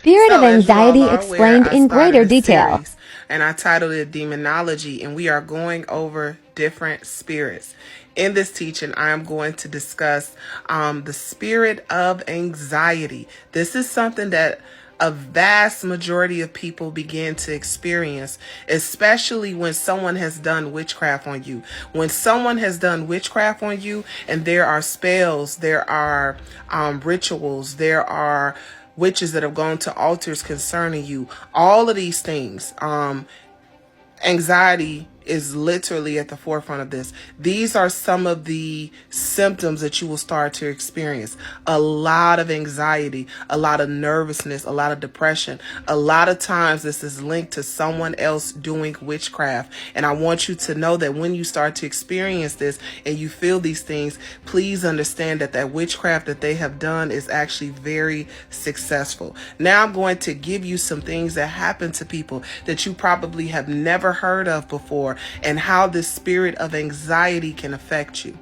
Spirit of So, as you all Anxiety are aware, Explained I in started Greater a Detail. series and I titled it Demonology, and we are going over different spirits. In this teaching, I am going to discuss the spirit of anxiety. This is something that a vast majority of people begin to experience, especially when someone has done witchcraft on you. When someone has done witchcraft on you, and there are spells, there are rituals, there are witches that have gone to altars concerning you, all of these things. Anxiety is literally at the forefront of this. These are some of the symptoms that you will start to experience. A lot of anxiety, a lot of nervousness, a lot of depression. A lot of times this is linked to someone else doing witchcraft. And I want you to know that when you start to experience this and you feel these things, please understand that that witchcraft that they have done is actually very successful. Now I'm going to give you some things that happen to people that you probably have never heard of before, and how this spirit of anxiety can affect you.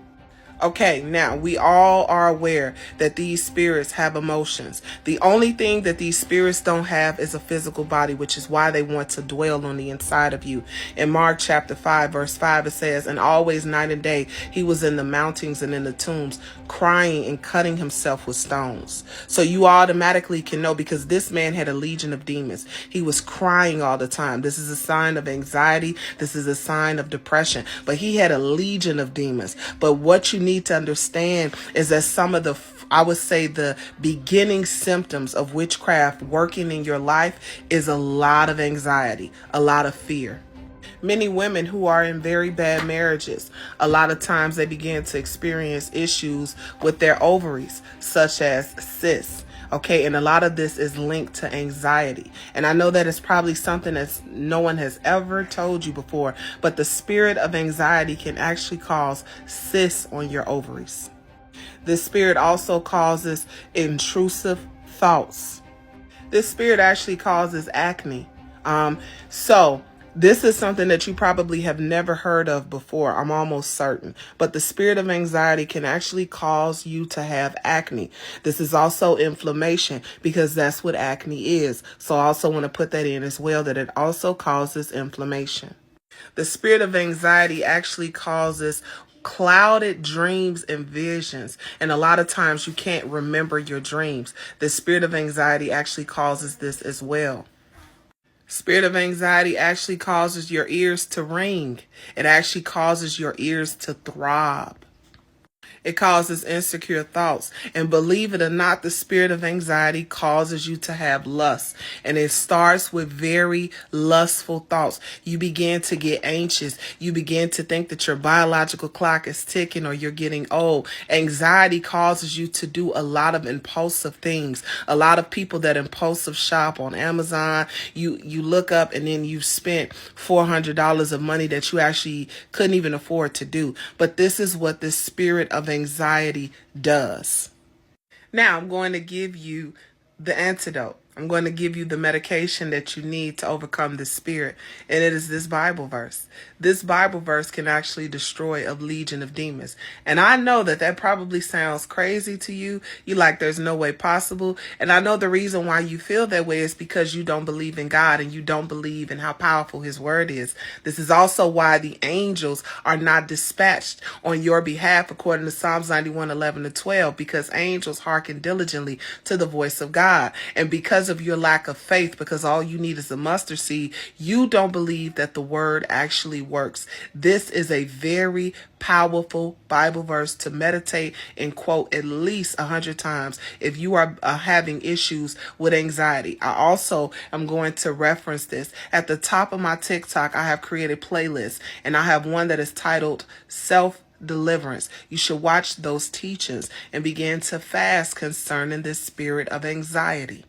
Okay, now we all are aware that these spirits have emotions. The only thing that these spirits don't have is a physical body, which is why they want to dwell on the inside of you. In Mark chapter 5, verse 5, it says, "And always night and day he was in the mountains and in the tombs, crying and cutting himself with stones." So you automatically can know, because this man had a legion of demons. He was crying all the time. This is a sign of anxiety. This is a sign of depression. But he had a legion of demons. But what you need to understand is that some of the, I would say, the beginning symptoms of witchcraft working in your life is a lot of anxiety, a lot of fear. Many women who are in very bad marriages, a lot of times they begin to experience issues with their ovaries, such as cysts. Okay, and a lot of this is linked to anxiety. And I know that it's probably something that no one has ever told you before, but the spirit of anxiety can actually cause cysts on your ovaries. This spirit also causes intrusive thoughts. This spirit actually causes acne. So this is something that you probably have never heard of before, I'm almost certain. But the spirit of anxiety can actually cause you to have acne. This is also inflammation, because that's what acne is. So I also want to put that in as well, that it also causes inflammation. The spirit of anxiety actually causes clouded dreams and visions. And a lot of times you can't remember your dreams. The spirit of anxiety actually causes this as well. Spirit of anxiety actually causes your ears to ring. It actually causes your ears to throb. It causes insecure thoughts. And believe it or not, the spirit of anxiety causes you to have lust. And it starts with very lustful thoughts. You begin to get anxious. You begin to think that your biological clock is ticking or you're getting old. Anxiety causes you to do a lot of impulsive things. A lot of people that impulsive shop on Amazon, you look up and then you've spent $400 of money that you actually couldn't even afford to do. But this is what this spirit of anxiety does. Now I'm going to give you the antidote. I'm going to give you the medication that you need to overcome this spirit. And it is this Bible verse. This Bible verse can actually destroy a legion of demons. And I know that that probably sounds crazy to you. You like, there's no way possible. And I know the reason why you feel that way is because you don't believe in God and you don't believe in how powerful his word is. This is also why the angels are not dispatched on your behalf, according to Psalms 91:11-12, because angels hearken diligently to the voice of God. And because of your lack of faith, because all you need is a mustard seed, you don't believe that the word actually works. This is a very powerful Bible verse to meditate and quote at least 100 times if you are having issues with anxiety. I also am going to reference this. At the top of my TikTok, I have created playlists, and I have one that is titled Self-Deliverance. You should watch those teachings and begin to fast concerning this spirit of anxiety.